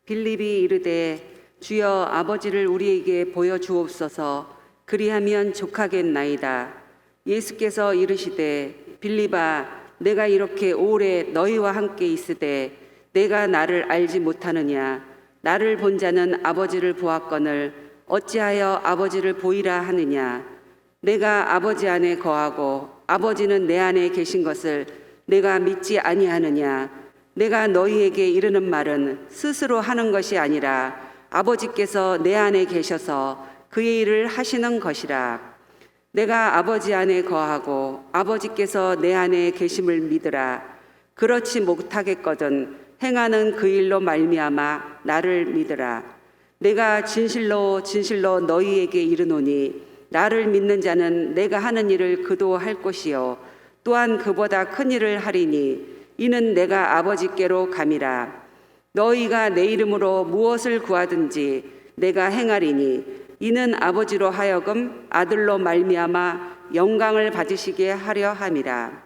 빌립이 이르되 주여 아버지를 우리에게 보여주옵소서. 그리하면 족하겠나이다. 예수께서 이르시되 빌립아 내가 이렇게 오래 너희와 함께 있으되 내가 나를 알지 못하느냐. 나를 본 자는 아버지를 보았거늘 어찌하여 아버지를 보이라 하느냐. 내가 아버지 안에 거하고 아버지는 내 안에 계신 것을 내가 믿지 아니하느냐. 내가 너희에게 이르는 말은 스스로 하는 것이 아니라 아버지께서 내 안에 계셔서 그의 일을 하시는 것이라. 내가 아버지 안에 거하고 아버지께서 내 안에 계심을 믿으라. 그렇지 못하겠거든 행하는 그 일로 말미암아 나를 믿으라. 내가 진실로 진실로 너희에게 이르노니 나를 믿는 자는 내가 하는 일을 그도 할 것이요 또한 그보다 큰 일을 하리니 이는 내가 아버지께로 감이라. 너희가 내 이름으로 무엇을 구하든지 내가 행하리니 이는 아버지로 하여금 아들로 말미암아 영광을 받으시게 하려 함이라.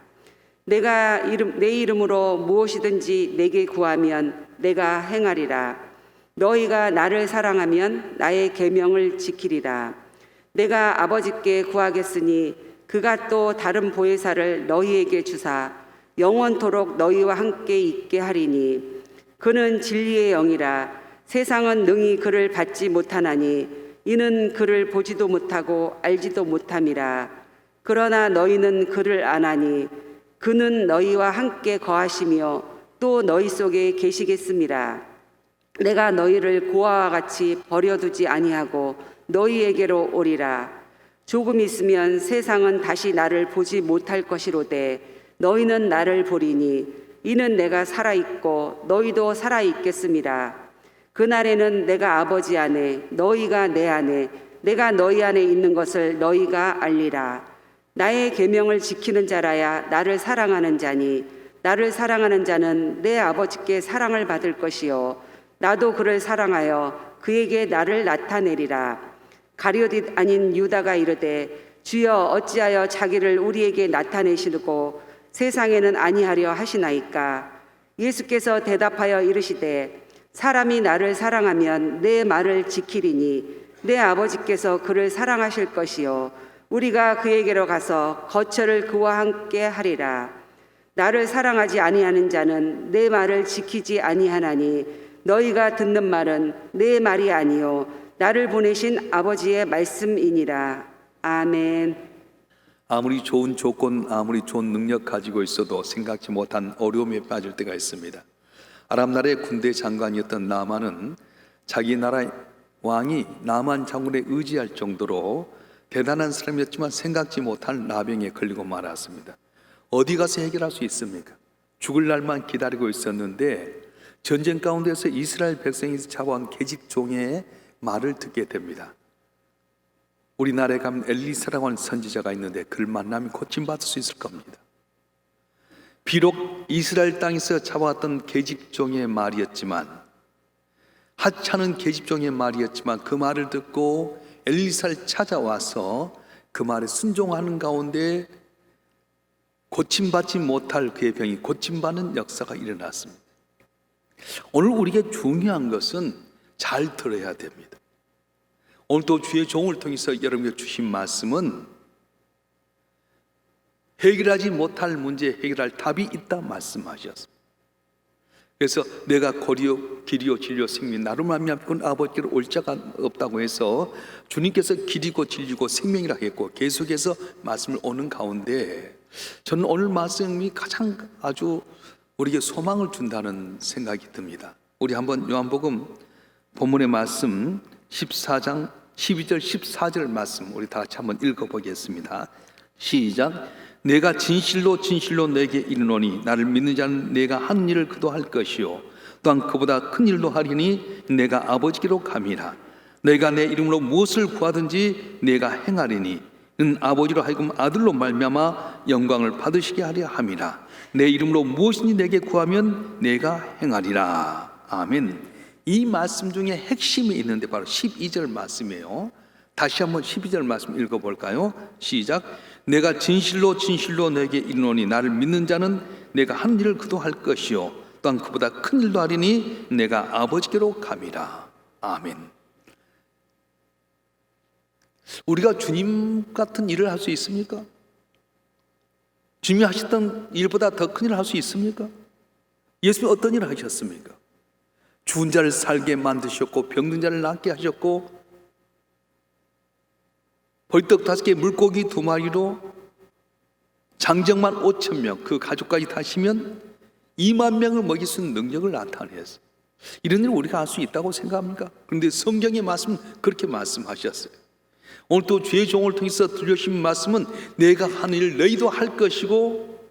내가 내 이름으로 무엇이든지 내게 구하면 내가 행하리라. 너희가 나를 사랑하면 나의 계명을 지키리라. 내가 아버지께 구하겠으니 그가 또 다른 보혜사를 너희에게 주사 영원토록 너희와 함께 있게 하리니 그는 진리의 영이라. 세상은 능히 그를 받지 못하나니 이는 그를 보지도 못하고 알지도 못함이라. 그러나 너희는 그를 아나니 그는 너희와 함께 거하시며 또 너희 속에 계시겠음이라. 내가 너희를 고아와 같이 버려두지 아니하고 너희에게로 오리라. 조금 있으면 세상은 다시 나를 보지 못할 것이로되 너희는 나를 보리니 이는 내가 살아있고 너희도 살아있겠음이라. 그날에는 내가 아버지 안에 너희가 내 안에 내가 너희 안에 있는 것을 너희가 알리라. 나의 계명을 지키는 자라야 나를 사랑하는 자니 나를 사랑하는 자는 내 아버지께 사랑을 받을 것이요 나도 그를 사랑하여 그에게 나를 나타내리라. 가룟 아닌 유다가 이르되 주여 어찌하여 자기를 우리에게 나타내시고 세상에는 아니하려 하시나이까. 예수께서 대답하여 이르시되 사람이 나를 사랑하면 내 말을 지키리니 내 아버지께서 그를 사랑하실 것이요 우리가 그에게로 가서 거처를 그와 함께 하리라. 나를 사랑하지 아니하는 자는 내 말을 지키지 아니하나니 너희가 듣는 말은 내 말이 아니요 나를 보내신 아버지의 말씀이니라. 아멘. 아무리 좋은 조건, 아무리 좋은 능력 가지고 있어도 생각지 못한 어려움에 빠질 때가 있습니다. 아람 나라의 군대 장관이었던 나만은 자기 나라 왕이 나만 장군에 의지할 정도로 대단한 사람이었지만 생각지 못한 나병에 걸리고 말았습니다. 어디 가서 해결할 수 있습니까? 죽을 날만 기다리고 있었는데 전쟁 가운데서 이스라엘 백성이 잡아온 계집종의 말을 듣게 됩니다. 우리나라에 가면 엘리사라고 하는 선지자가 있는데 그를 만나면 고침받을 수 있을 겁니다. 비록 이스라엘 땅에서 잡아왔던 계집종의 말이었지만 하찮은 계집종의 말이었지만 그 말을 듣고 엘리사를 찾아와서 그 말에 순종하는 가운데 고침받지 못할 그의 병이 고침받는 역사가 일어났습니다. 오늘 우리에게 중요한 것은 잘 들어야 됩니다. 오늘도 주의 종을 통해서 여러분에게 주신 말씀은 해결하지 못할 문제 해결할 답이 있다 말씀하셨습니다. 그래서 내가 거리요 길이요 진리요 생명 나로 말미암고 아버지께로 올 자가 없다고 해서 주님께서 길이고 진리고 생명이라 했고 계속해서 말씀을 오는 가운데 저는 오늘 말씀이 가장 아주 우리에게 소망을 준다는 생각이 듭니다. 우리 한번 요한복음 본문의 말씀 14장 12절 14절 말씀 우리 다 같이 한번 읽어보겠습니다. 시작. 내가 진실로 진실로 내게 이르노니 나를 믿는 자는 내가 하는 일을 그도 할 것이요 또한 그보다 큰 일도 하리니 내가 아버지께로 감이라. 내가 내 이름으로 무엇을 구하든지 내가 행하리니 는 아버지로 하여금 아들로 말미암아 영광을 받으시게 하려 함이라. 내 이름으로 무엇이든지 내게 구하면 내가 행하리라. 아멘. 이 말씀 중에 핵심이 있는데 바로 12절 말씀이에요. 다시 한번 12절 말씀 읽어볼까요? 시작. 내가 진실로 진실로 너에게 이르노니 나를 믿는 자는 내가 한 일을 그도 할 것이요 또한 그보다 큰 일도 하리니 내가 아버지께로 감이라. 아멘. 우리가 주님 같은 일을 할 수 있습니까? 주님이 하셨던 일보다 더 큰 일을 할 수 있습니까? 예수님이 어떤 일을 하셨습니까? 죽은 자를 살게 만드셨고 병든 자를 낫게 하셨고 벌떡 5개 물고기 2마리로 장정만 5,000명 그 가족까지 다시면 2만 명을 먹일 수 있는 능력을 나타냈어요. 이런 일을 우리가 할 수 있다고 생각합니까? 그런데 성경의 말씀은 그렇게 말씀하셨어요. 오늘 또 주의 종을 통해서 들려주신 말씀은 내가 하는 일 너희도 할 것이고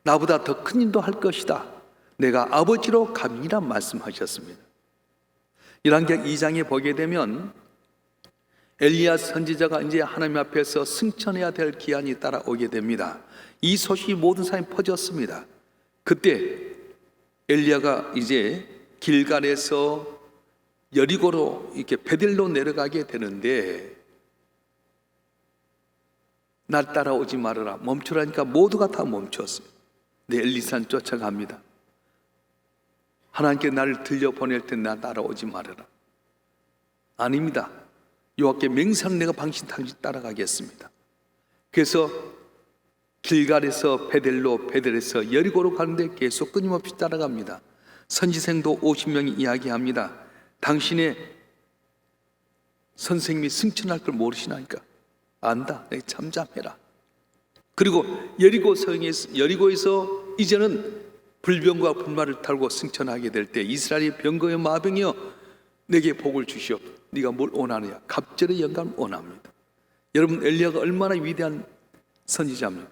나보다 더 큰 일도 할 것이다. 내가 아버지로 감이라 말씀하셨습니다. 열왕기하 2장에 보게 되면 엘리야 선지자가 이제 하나님 앞에서 승천해야 될 기한이 따라오게 됩니다. 이 소식이 모든 사람이 퍼졌습니다. 그때 엘리야가 이제 길갈에서 여리고로 이렇게 베델로 내려가게 되는데 날 따라오지 말아라 멈추라니까 모두가 다 멈췄어요. 근데 엘리사는 쫓아갑니다. 하나님께 나를 들려보낼 때 나 따라오지 말아라. 아닙니다. 여호와께 맹세하는 내가 당신 따라가겠습니다. 그래서 길갈에서 베델로, 베델에서 여리고로 가는데 계속 끊임없이 따라갑니다. 선지생도 50명이 이야기합니다. 당신의 선생님이 승천할 걸 모르시나니까 안다. 내가 잠잠해라. 그리고 여리고에서 이제는 불병과 불말을 탈고 승천하게 될 때 이스라엘의 병거여 마병이여 내게 복을 주시오. 네가 뭘 원하느냐? 갑절의 영감을 원합니다. 여러분 엘리야가 얼마나 위대한 선지자입니까?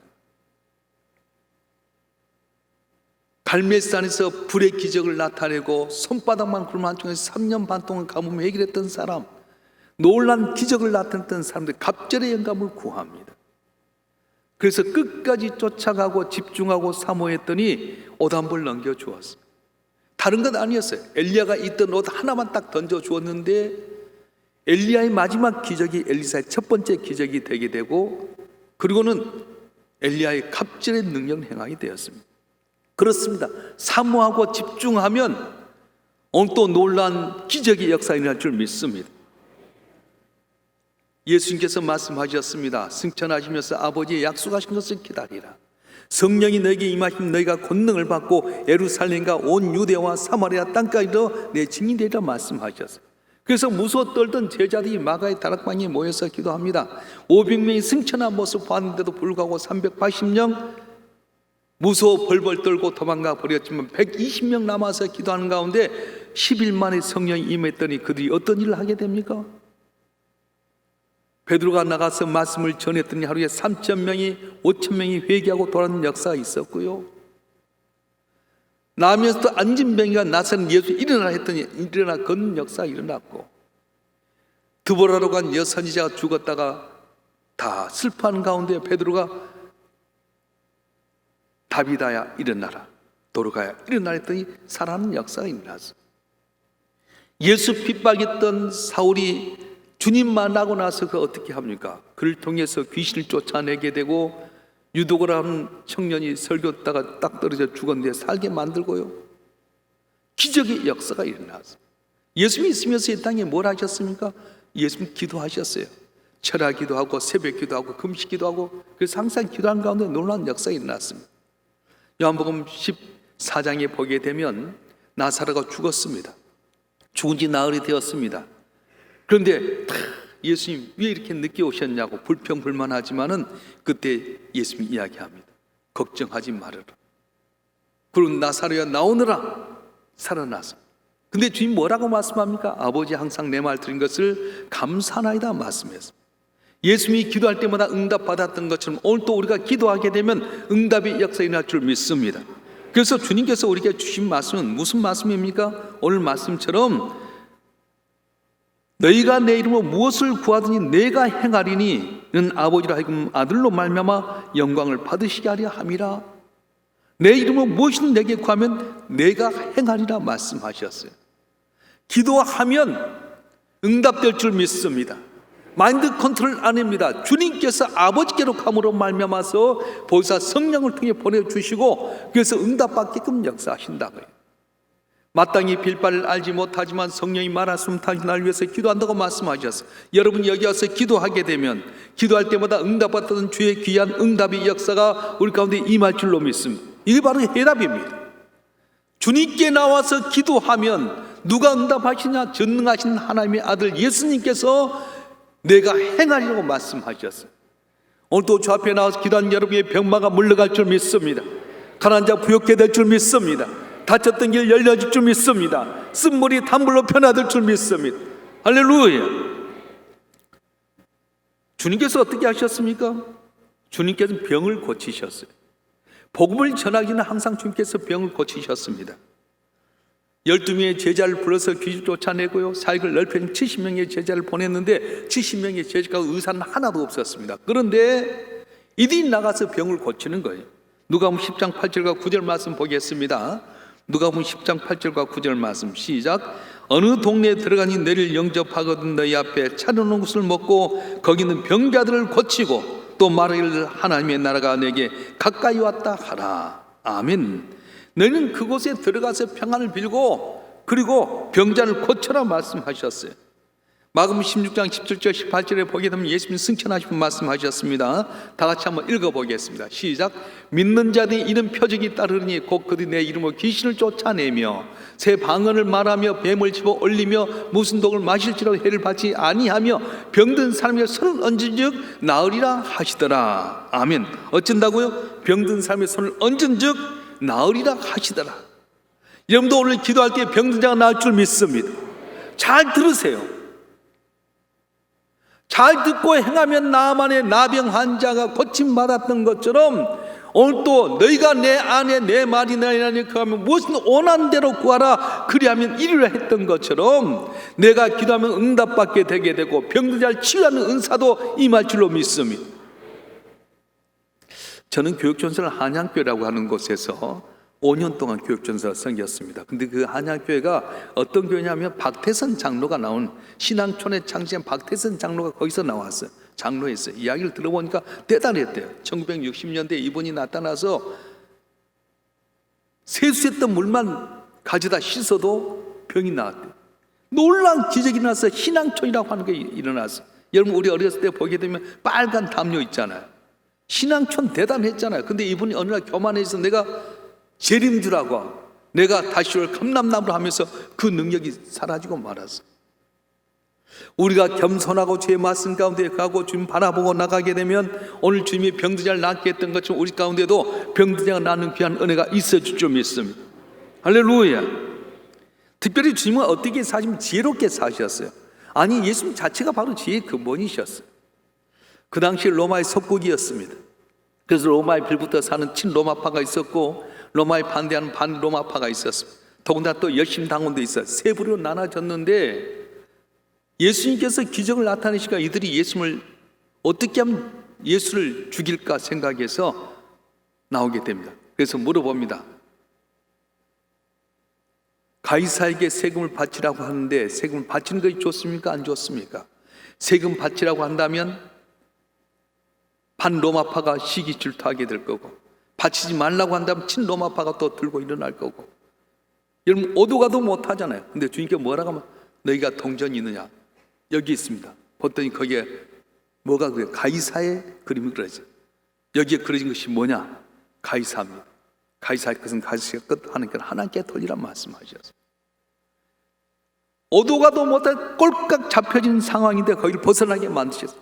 갈멜산에서 불의 기적을 나타내고 손바닥만 굴면 한쪽에서 3년 반 동안 가뭄을 해결했던 사람, 놀란 기적을 나타냈던 사람들 갑절의 영감을 구합니다. 그래서 끝까지 쫓아가고 집중하고 사모했더니 옷 한 벌 넘겨주었어요. 다른 건 아니었어요. 엘리야가 입던 옷 하나만 딱 던져주었는데 엘리야의 마지막 기적이 엘리사의 첫 번째 기적이 되게 되고 그리고는 엘리야의 갑절의 능력을 행하게 되었습니다. 그렇습니다. 사모하고 집중하면 오늘 또 놀라운 기적의 역사가 일어날 줄 믿습니다. 예수님께서 말씀하셨습니다. 승천하시면서 아버지의 약속하신 것을 기다리라. 성령이 너에게 임하시면 너희가 권능을 받고 예루살렘과 온 유대와 사마리아 땅까지도 내 증인이 되리라 말씀하셨어요. 그래서 무서워 떨던 제자들이 마가의 다락방에 모여서 기도합니다. 500명이 승천한 모습 봤는데도 불구하고 380명 무서워 벌벌 떨고 도망가 버렸지만 120명 남아서 기도하는 가운데 10일 만에 성령이 임했더니 그들이 어떤 일을 하게 됩니까? 베드로가 나가서 말씀을 전했더니 하루에 3,000명이 5,000명이 회개하고 돌아오는 역사가 있었고요. 나면서도 안진병이가 나서는 예수 일어나라 했더니 일어나 걷는 역사가 일어났고 드보라로 간 여선지자가 죽었다가 다 슬퍼하는 가운데 베드로가 다비다야 일어나라 도로가야 일어나라 했더니 살아나는 역사가 일어났어요. 예수 핍박했던 사울이 주님 만나고 나서 그 어떻게 합니까? 그를 통해서 귀신을 쫓아내게 되고 유독을 하는 청년이 설교했다가 딱 떨어져 죽었는데 살게 만들고요. 기적의 역사가 일어났어요. 예수님이 있으면서 이 땅에 뭘 하셨습니까? 예수님 기도하셨어요. 철야 기도하고 새벽 기도하고 금식 기도하고 그래서 항상 기도한 가운데 놀라운 역사가 일어났습니다. 요한복음 14장에 보게 되면 나사로가 죽었습니다. 죽은 지 나흘이 되었습니다. 그런데 예수님 왜 이렇게 늦게 오셨냐고 불평불만하지만은 그때 예수님이 이야기합니다. 걱정하지 말아라. 그리고 나사로야 나오느라 살아나서. 근데 주님 뭐라고 말씀합니까? 아버지 항상 내 말 들은 것을 감사하나이다 말씀했습니다. 예수님이 기도할 때마다 응답받았던 것처럼 오늘 또 우리가 기도하게 되면 응답의 역사가 일어날 줄 믿습니다. 그래서 주님께서 우리에게 주신 말씀은 무슨 말씀입니까? 오늘 말씀처럼 너희가 내 이름으로 무엇을 구하든지 내가 행하리니 이는 아버지로 하여금 아들로 말미암아 영광을 받으시게 하려 함이라. 내 이름으로 무엇이든 내게 구하면 내가 행하리라 말씀하셨어요. 기도하면 응답될 줄 믿습니다. 마인드 컨트롤 아닙니다. 주님께서 아버지께로 감으로 말미암아서 보혜사 성령을 통해 보내주시고 그래서 응답받게끔 역사하신다고요. 마땅히 빌 바를 알지 못하지만 성령이 말하시면 당신 날 위해서 기도한다고 말씀하셨어요. 여러분 여기 와서 기도하게 되면 기도할 때마다 응답받던 주의 귀한 응답의 역사가 우리 가운데 임할 줄로 믿습니다. 이게 바로 해답입니다. 주님께 나와서 기도하면 누가 응답하시냐? 전능하신 하나님의 아들 예수님께서 내가 행하리라고 말씀하셨어요. 오늘도 주 앞에 나와서 기도한 여러분의 병마가 물러갈 줄 믿습니다. 가난한 자 부욕게 될 줄 믿습니다. 다쳤던 길 열려질 줄 믿습니다. 쓴물이 단물로 변화될 줄 믿습니다. 할렐루야. 주님께서 어떻게 하셨습니까? 주님께서 병을 고치셨어요. 복음을 전하기는 항상 주님께서 병을 고치셨습니다. 12명의 제자를 불러서 귀신 쫓아내고요, 사역을 넓혀 70명의 제자를 보냈는데 70명의 제자가 의사는 하나도 없었습니다. 그런데 이들이 나가서 병을 고치는 거예요. 누가복음 10장 8절과 9절 말씀 보겠습니다. 누가복음 10장 8절과 9절 말씀 시작. 어느 동네에 들어가니 너를 영접하거든 너희 앞에 차려놓은 것을 먹고 거기는 병자들을 고치고 또 말하기를 하나님의 나라가 내게 가까이 왔다 하라. 아멘. 너희는 그곳에 들어가서 평안을 빌고 그리고 병자를 고쳐라 말씀하셨어요. 마가복음 16장 17절 18절에 보게 되면 예수님 승천하시고 말씀하셨습니다. 다 같이 한번 읽어보겠습니다. 시작. 믿는 자들이 이런 표적이 따르니 곧 그들이 내 이름으로 귀신을 쫓아내며 새 방언을 말하며 뱀을 집어 올리며 무슨 독을 마실지라도 해를 받지 아니하며 병든 사람에게 손을 얹은즉 나으리라 하시더라. 아멘. 어쩐다고요? 병든 사람의 손을 얹은즉 나으리라 하시더라. 여러분도 오늘 기도할 때 병든 자가 나을 줄 믿습니다. 잘 들으세요. 잘 듣고 행하면 나만의 나병 환자가 고침받았던 것처럼 오늘 또 너희가 내 안에 내 말이 내 안에 거하면 무엇은 원하는 대로 구하라 그리하면 이루라 했던 것처럼 내가 기도하면 응답받게 되게 되고 병든 자를 치유하는 은사도 임할 줄로 믿습니다. 저는 교육전설 한양교회라고 하는 곳에서 5년 동안 교육전설을 섬겼습니다. 근데 그 한양교회가 어떤 교회냐면 박태선 장로가 나온 신앙촌에 창시한 박태선 장로가 거기서 나왔어요. 장로였어요. 이야기를 들어보니까 대단했대요. 1960년대에 이분이 나타나서 세수했던 물만 가져다 씻어도 병이 나왔대요. 놀라운 기적이 나서 신앙촌이라고 하는 게 일어났어요. 여러분 우리 어렸을 때 보게 되면 빨간 담요 있잖아요. 신앙촌 대단했잖아요. 근데 이분이 어느 날 교만해서 내가 재림주라고 내가 다시를 감람나무로 하면서 그 능력이 사라지고 말았어. 우리가 겸손하고 주의 말씀 가운데 가고 주님 바라보고 나가게 되면 오늘 주님이 병든 자를 낫게 했던 것처럼 우리 가운데도 병든 자가 낫는 귀한 은혜가 있어질 줄 믿습니다. 할렐루야. 특별히 주님은 어떻게 사시면 지혜롭게 사셨어요. 아니 예수님 자체가 바로 지혜의 근본이셨어요. 그 당시 로마의 속국이었습니다. 그래서 로마의 빌부터 사는 친로마파가 있었고 로마에 반대하는 반로마파가 있었습니다. 더군다나 또 열심당원도 있어요. 세 부류로 나눠졌는데 예수님께서 기적을 나타내시니까 이들이 예수님을 어떻게 하면 예수를 죽일까 생각해서 나오게 됩니다. 그래서 물어봅니다. 가이사에게 세금을 바치라고 하는데 세금을 바치는 것이 좋습니까? 안 좋습니까? 세금 바치라고 한다면 반로마파가 시기 질투하게 될 거고 바치지 말라고 한다면 친로마파가 또 들고 일어날 거고 여러분 오도가도 못하잖아요. 근데 주님께 뭐라고 하면 너희가 동전이 있느냐? 여기 있습니다. 봤더니 거기에 뭐가 그래요? 가이사의 그림이 그려져. 여기에 그려진 것이 뭐냐? 가이사입니다. 가이사의 것은 가이사의 것 하나님께 하나님께 돌리란 말씀하셨어요. 오도가도 못한 꼴깍 잡혀진 상황인데 거기를 벗어나게 만드셨어요.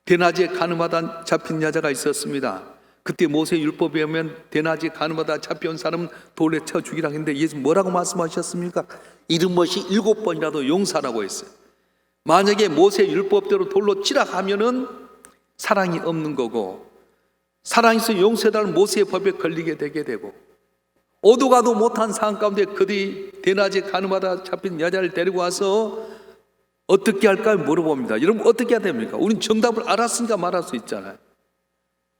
대낮에 가늠하다 잡힌 여자가 있었습니다. 그때 모세 율법에 보면 대낮에 가늠하다 잡혀온 사람은 돌에 쳐 죽이라 했는데 예수 뭐라고 말씀하셨습니까? 이름 없이 7번이라도 용서하라고 했어요. 만약에 모세 율법대로 돌로 치라 하면은 사랑이 없는 거고 사랑이 있어 용서해달라는 모세의 법에 걸리게 되게 되고 오도가도 못한 상황 가운데 그들이 대낮에 가늠하다 잡힌 여자를 데리고 와서 어떻게 할까 물어봅니다. 여러분 어떻게 해야 됩니까? 우린 정답을 알았으니까 말할 수 있잖아요.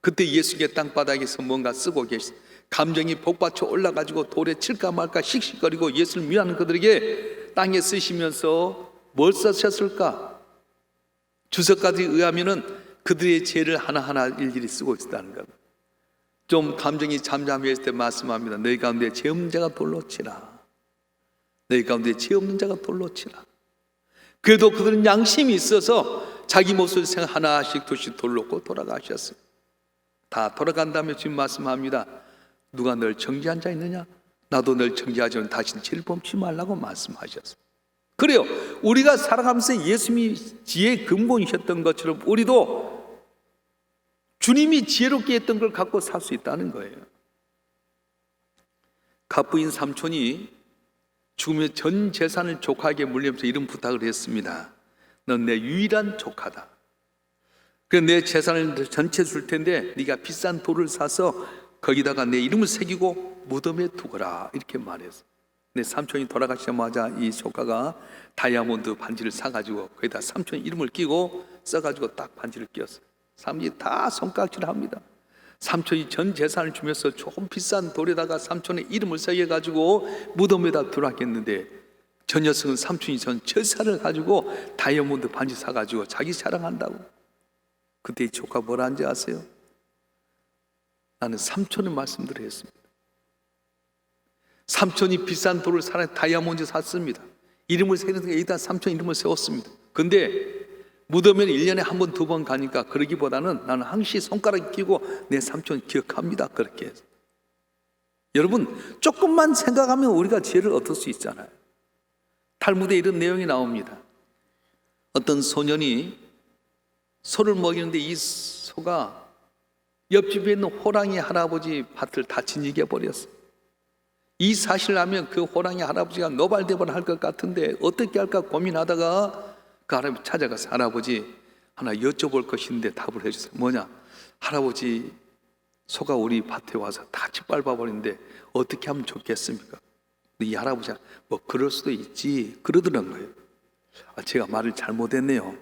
그때 예수님의 땅바닥에서 뭔가 쓰고 계시 감정이 복받쳐 올라가지고 돌에 칠까 말까 씩씩거리고 예수를 미워하는 그들에게 땅에 쓰시면서 뭘 쓰셨을까? 주석가들에 의하면은 그들의 죄를 하나하나 일일이 쓰고 있었다는 겁니다. 좀 감정이 잠잠해질 때 말씀합니다. 너희 가운데 죄 없는 자가 돌로 치라. 너희 가운데 죄 없는 자가 돌로 치라. 그래도 그들은 양심이 있어서 자기 모습을 생각 하나씩 둘씩 돌로 놓고 돌아가셨어요. 다 돌아간 다음에 주님 말씀합니다. 누가 널 정죄한 자 있느냐? 나도 널 정죄하지만 다시는 죄를 범치 말라고 말씀하셨어요. 그래요. 우리가 살아가면서 예수님이 지혜의 근본이셨던 것처럼 우리도 주님이 지혜롭게 했던 걸 갖고 살 수 있다는 거예요. 갑부인 삼촌이 죽으면 전 재산을 조카에게 물리면서 이런 부탁을 했습니다. 넌 내 유일한 조카다. 그래서 내 재산을 전체 줄 텐데 네가 비싼 돌을 사서 거기다가 내 이름을 새기고 무덤에 두거라. 이렇게 말했어. 근데 삼촌이 돌아가시자마자 이 조카가 다이아몬드 반지를 사가지고 거기다 삼촌 이름을 끼고 써가지고 딱 반지를 끼웠어요. 사람들이 다 손가락질을 합니다. 삼촌이 전 재산을 주면서 조금 비싼 돌에다가 삼촌의 이름을 새겨가지고 무덤에다 두라겠는데 저 녀석은 삼촌이 전 재산을 가지고 다이아몬드 반지 사가지고 자기 자랑한다고. 그때 이 조카 뭐라 한지 아세요? 나는 삼촌의 말씀대로 했습니다. 삼촌이 비싼 돌을 사라 다이아몬드 샀습니다. 이름을 새기는 여기다 삼촌 이름을 세웠습니다. 근데 무덤에는 1년에 한 번, 두 번 가니까 그러기보다는 나는 항시 손가락에 끼고 내 삼촌 기억합니다. 그렇게 해서. 여러분, 조금만 생각하면 우리가 지혜를 얻을 수 있잖아요. 탈무드에 이런 내용이 나옵니다. 어떤 소년이 소를 먹이는데 이 소가 옆집에 있는 호랑이 할아버지 밭을 다 진이게 버렸어요. 이 사실을 알면 그 호랑이 할아버지가 노발대발 할 것 같은데 어떻게 할까 고민하다가 그 할아버지 찾아가서 할아버지 하나 여쭤볼 것인데 답을 해주세요. 뭐냐? 할아버지 소가 우리 밭에 와서 다 짓밟아버리는데 어떻게 하면 좋겠습니까? 이 할아버지가 뭐 그럴 수도 있지 그러더란 거예요. 제가 말을 잘못했네요.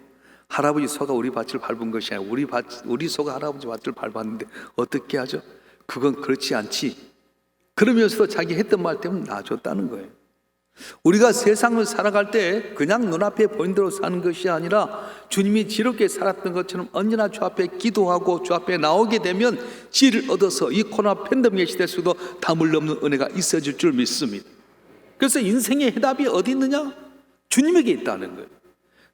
할아버지 소가 우리 밭을 밟은 것이 아니라 우리 소가 할아버지 밭을 밟았는데 어떻게 하죠? 그건 그렇지 않지. 그러면서도 자기 했던 말 때문에 놔줬다는 거예요. 우리가 세상을 살아갈 때 그냥 눈앞에 보이는 대로 사는 것이 아니라 주님이 지롭게 살았던 것처럼 언제나 주 앞에 기도하고 주 앞에 나오게 되면 지혜를 얻어서 이 코로나 팬데믹 시대에서도 담을 넘는 은혜가 있어질 줄 믿습니다. 그래서 인생의 해답이 어디 있느냐? 주님에게 있다는 거예요.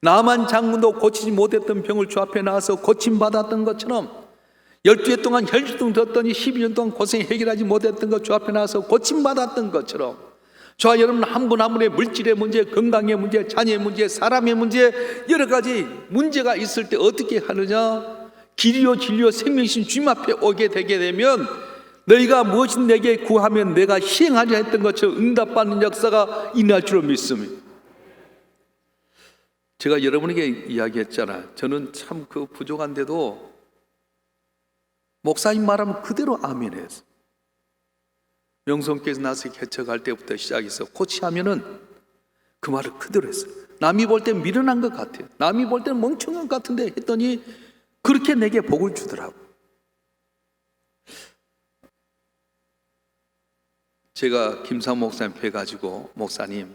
나만 장군도 고치지 못했던 병을 주 앞에 나와서 고침받았던 것처럼 12해 동안 혈중증 졌더니 12년 동안 고생 해결하지 못했던 것 주 앞에 나와서 고침받았던 것처럼 저와 여러분 한 분 한 분의 물질의 문제, 건강의 문제, 자녀의 문제, 사람의 문제 여러 가지 문제가 있을 때 어떻게 하느냐? 길이요 진리요 생명이신 주님 앞에 오게 되게 되면 너희가 무엇인 내게 구하면 내가 시행하려 했던 것처럼 응답받는 역사가 일어날 줄로 믿습니다. 제가 여러분에게 이야기했잖아요. 저는 참 그 부족한데도 목사님 말하면 그대로 아멘 했어요. 명성교회에서 나서 개척할 때부터 시작해서 코치하면은 그 말을 그대로 했어요. 남이 볼 때 미련한 것 같아요. 남이 볼 때는 멍청한 것 같은데 했더니 그렇게 내게 복을 주더라고. 제가 김사 목사님 뵈가지고 목사님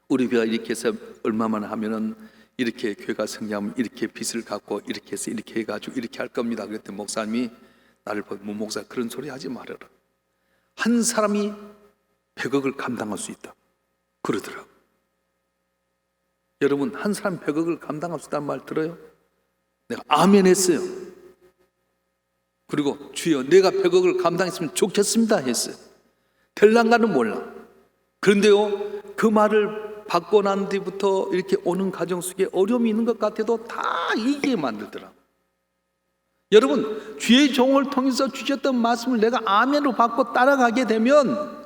우리 교회가 이렇게 해서 얼마만 하면은 이렇게 교회가 성장하면 이렇게 빚을 갚고 이렇게 해서 이렇게 해가지고 이렇게 할 겁니다. 그랬더니 목사님이 나를 보고 문 목사 그런 소리 하지 말아라. 한 사람이 100억을 감당할 수 있다 그러더라고. 여러분 한 사람 100억을 감당할 수 있다는 말 들어요? 내가 아멘 했어요. 그리고 주여 내가 100억을 감당했으면 좋겠습니다 했어요. 될란가는 몰라. 그런데요 그 말을 받고 난 뒤부터 이렇게 오는 가정 속에 어려움이 있는 것 같아도 다 이기게 만들더라고. 여러분 주의 종을 통해서 주셨던 말씀을 내가 아멘으로 받고 따라가게 되면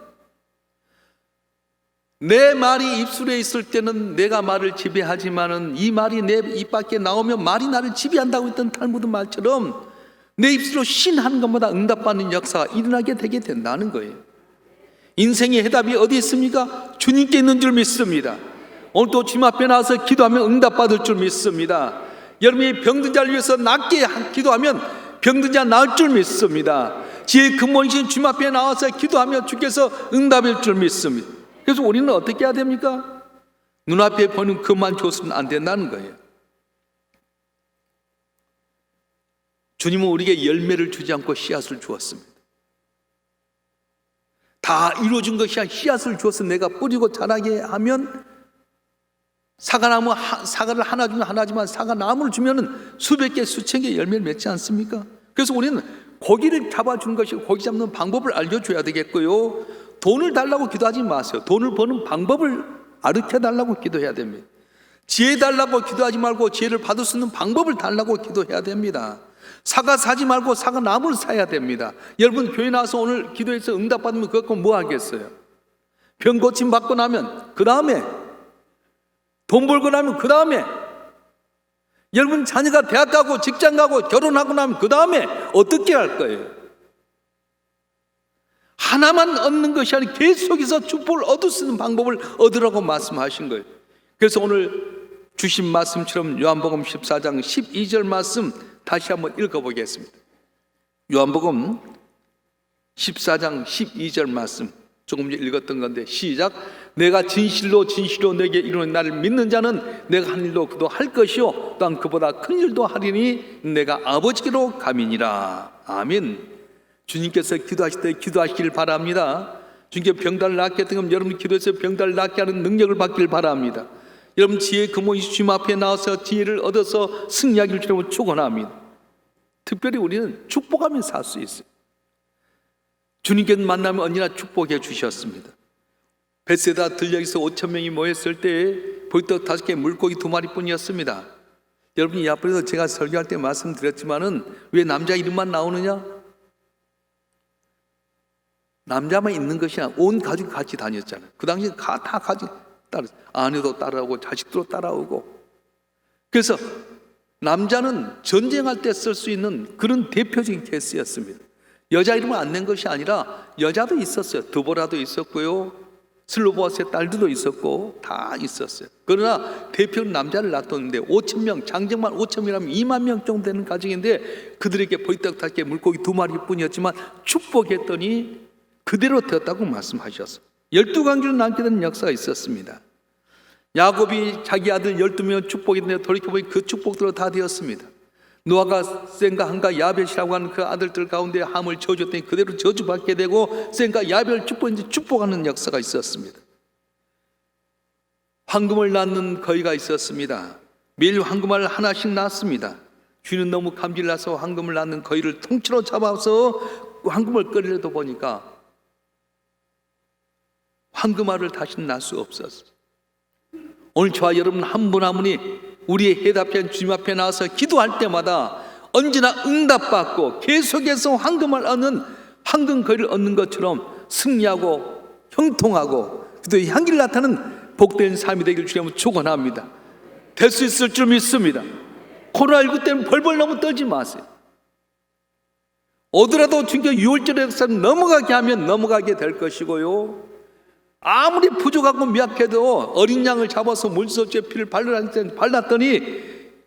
내 말이 입술에 있을 때는 내가 말을 지배하지만은 이 말이 내 입 밖에 나오면 말이 나를 지배한다고 했던 탈무드 말처럼 내 입술로 신하는 것마다 응답받는 역사가 일어나게 되게 된다는 거예요. 인생의 해답이 어디 있습니까? 주님께 있는 줄 믿습니다. 오늘도 주님 앞에 나와서 기도하면 응답받을 줄 믿습니다. 여러분이 병든 자를 위해서 낫게 기도하면 병든 자 나을 줄 믿습니다. 지혜의 근본이신 주님 앞에 나와서 기도하면 주께서 응답일 줄 믿습니다. 그래서 우리는 어떻게 해야 됩니까? 눈앞에 보는 것만 줬으면 안 된다는 거예요. 주님은 우리에게 열매를 주지 않고 씨앗을 주었습니다. 다 이루어진 것이 아니라 씨앗을 주어서 내가 뿌리고 자라게 하면 사과를 하나 주면 하나지만 사과나무를 주면은 수백 개, 수천 개 열매를 맺지 않습니까? 그래서 우리는 고기를 잡아주는 것이 고기 잡는 방법을 알려줘야 되겠고요. 돈을 달라고 기도하지 마세요. 돈을 버는 방법을 가르쳐 달라고 기도해야 됩니다. 지혜 달라고 기도하지 말고 지혜를 받을 수 있는 방법을 달라고 기도해야 됩니다. 사과 사지 말고 사과나무를 사야 됩니다. 여러분 교회 나와서 오늘 기도해서 응답받으면 그거 갖고 뭐 하겠어요? 병 고침 받고 나면 그 다음에 돈 벌고 나면 그 다음에 여러분 자녀가 대학 가고 직장 가고 결혼하고 나면 그 다음에 어떻게 할 거예요? 하나만 얻는 것이 아니라 계속해서 축복을 얻을 수 있는 방법을 얻으라고 말씀하신 거예요. 그래서 오늘 주신 말씀처럼 요한복음 14장 12절 말씀 다시 한번 읽어보겠습니다. 요한복음 14장 12절 말씀 조금 전에 읽었던 건데 시작. 내가 진실로 진실로 내게 이르는 나를 믿는 자는 내가 한 일도 그도 할 것이요 또한 그보다 큰 일도 하리니 내가 아버지께로 감이니라. 아멘. 주님께서 기도하실 때 기도하시길 바랍니다. 주님께 병달을 낫게 했던 건 여러분 기도해서 병달을 낫게 하는 능력을 받길 바랍니다. 여러분 지혜 금호 주님 앞에 나와서 지혜를 얻어서 승리하기를 주님으로 축원합니다. 특별히 우리는 축복하며 살 수 있어요. 주님께 만나면 언제나 축복해 주셨습니다. 벳세다 들녘에서 5,000명이 모였을 때 보리떡 5개 물고기 2마리뿐이었습니다. 여러분 이 앞에서 제가 설교할 때 말씀드렸지만은 왜 남자 이름만 나오느냐? 남자만 있는 것이 아니라 온 가족이 같이 다녔잖아요. 그 당시에 다 같이 아내도 따라오고 자식도 따라오고. 그래서 남자는 전쟁할 때 쓸 수 있는 그런 대표적인 케이스였습니다. 여자 이름을 안 낸 것이 아니라 여자도 있었어요. 드보라도 있었고요, 슬로보아스의 딸들도 있었고 다 있었어요. 그러나 대표는 남자를 놔뒀는데 5,000명, 장정만 5,000명이라면 2만 명 정도 되는 가정인데 그들에게 보리떡 5개 물고기 2마리 뿐이었지만 축복했더니 그대로 되었다고 말씀하셨어요. 12강주를 남게 되는 역사가 있었습니다. 야곱이 자기 아들 12명 축복했는데 돌이켜보니 그 축복대로 다 되었습니다. 노아가 셈과 함과 야벳이라고 하는 그 아들들 가운데 함을 저주했더니 그대로 저주받게 되고 셈과 야벳을 축복하는 역사가 있었습니다. 황금을 낳는 거위가 있었습니다. 매일 황금알을 하나씩 낳습니다. 쥐는 너무 감질나서 황금을 낳는 거위를 통째로 잡아서 황금을 끓이려다 보니까 황금알을 다시는 낳을 수 없었어요. 오늘 저와 여러분 한 분 한 분이 우리의 해답한 주님 앞에 나와서 기도할 때마다 언제나 응답받고 계속해서 황금을 얻는 황금거리를 얻는 것처럼 승리하고 형통하고 기도의 향기를 나타내는 복된 삶이 되기를 주님으로 축원합니다. 될 수 있을 줄 믿습니다. 코로나19 때문에 벌벌 너무 떨지 마세요. 오더라도 주님께 유월절의 역사를 넘어가게 하면 넘어가게 될 것이고요, 아무리 부족하고 미약해도 어린 양을 잡아서 물소주에 피를 발랐더니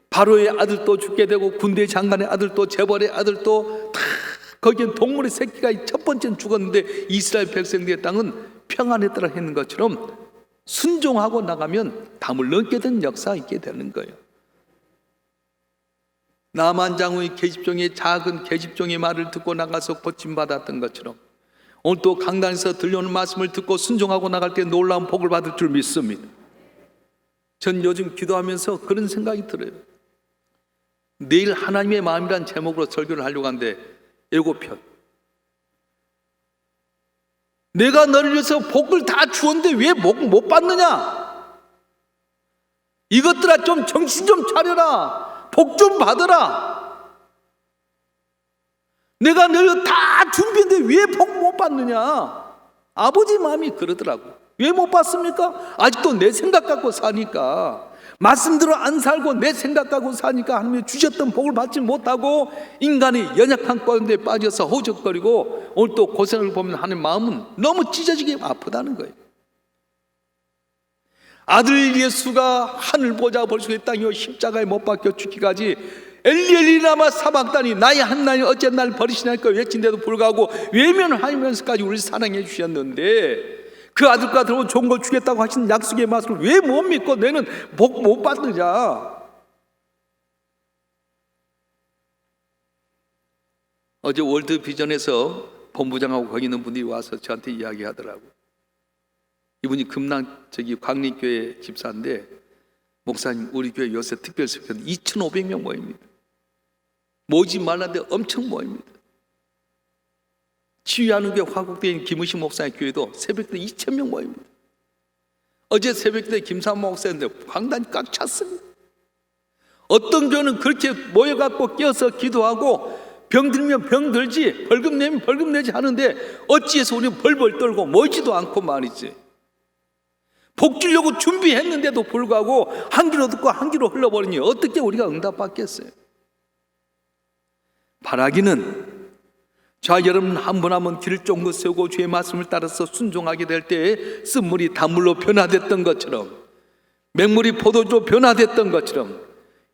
바로의 아들도 죽게 되고 군대 장관의 아들도 재벌의 아들도 다 거기엔 동물의 새끼가 첫 번째는 죽었는데 이스라엘 백성들의 땅은 평안했더라 했는 것처럼 순종하고 나가면 담을 넘게 된 역사가 있게 되는 거예요. 나만 장군이 계집종의 작은 계집종의 말을 듣고 나가서 고침받았던 것처럼 오늘 또 강단에서 들려오는 말씀을 듣고 순종하고 나갈 때 놀라운 복을 받을 줄 믿습니다. 전 요즘 기도하면서 그런 생각이 들어요. 내일 하나님의 마음이란 제목으로 설교를 하려고 하는데 예고편. 내가 너를 위해서 복을 다 주었는데 왜 복 못 받느냐? 이것들아 좀 정신 좀 차려라. 복 좀 받으라. 내가 너를 다 준비했는데 왜 복 못 받느냐? 아버지 마음이 그러더라고. 왜 못 받습니까? 아직도 내 생각 갖고 사니까, 말씀대로 안 살고 내 생각 갖고 사니까 하나님이 주셨던 복을 받지 못하고 인간이 연약한 가운데 빠져서 허우적거리고 오늘 또 고생을 보면 하는 마음은 너무 찢어지게 아프다는 거예요. 아들 예수가 하늘 보좌 볼 수 있다며 십자가에 못 박혀 죽기까지 엘리 라마 사박다니 나의 하나님 어째 날 버리시나이까 외친데도 불구하고 외면하면서까지 우리를 사랑해 주셨는데 그 아들과 더불어 좋은 걸 주겠다고 하신 약속의 말씀을 왜 못 믿고 너는 복 못 받느냐? 어제 월드 비전에서 본부장하고 거기 있는 분들이 와서 저한테 이야기하더라고. 이분이 광림교회 집사인데, 목사님 우리 교회 요새 특별수련 2,500명 모입니다. 모이지 말라는데 엄청 모입니다. 치유하는 교회 화곡대인 김우신 목사의 교회도 새벽때 2,000명 모입니다. 어제 새벽때 김삼 목사인데 강단이 꽉 찼습니다. 어떤 교회는 그렇게 모여갖고 껴서 기도하고 병 들면 병 들지, 벌금 내면 벌금 내지 하는데 어찌해서 우리는 벌벌 떨고 모이지도 않고 말이지. 복 주려고 준비했는데도 불구하고 한 귀로 듣고 한 귀로 흘러버리니 어떻게 우리가 응답받겠어요? 바라기는 자, 여러분 한 분 한 분 길을 쫑긋 세우고 주의 말씀을 따라서 순종하게 될 때에 쓴물이 단물로 변화됐던 것처럼, 맹물이 포도주로 변화됐던 것처럼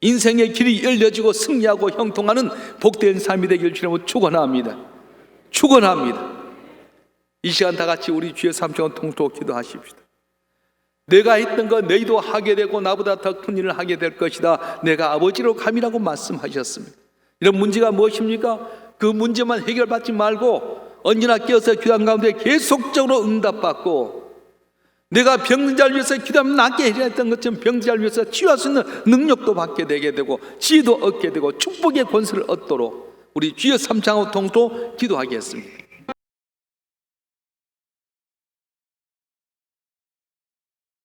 인생의 길이 열려지고 승리하고 형통하는 복된 삶이 되길 주님으로 축원합니다. 축원합니다. 이 시간 다 같이 우리 주의 삼창을 통독 기도하십시다. 내가 했던 거 너희도 하게 되고 나보다 더 큰 일을 하게 될 것이다. 내가 아버지로 감이라고 말씀하셨습니다. 이런 문제가 무엇입니까? 그 문제만 해결받지 말고 언제나 끼어서 기도한 가운데 계속적으로 응답받고, 내가 병든 자를 위해서 기도하면 낫게 해결했던 것처럼 병든 자를 위해서 치유할 수 있는 능력도 받게 되게 되고 지혜도 얻게 되고 축복의 권세를 얻도록 우리 주여 삼창하고 통도 기도하겠습니다.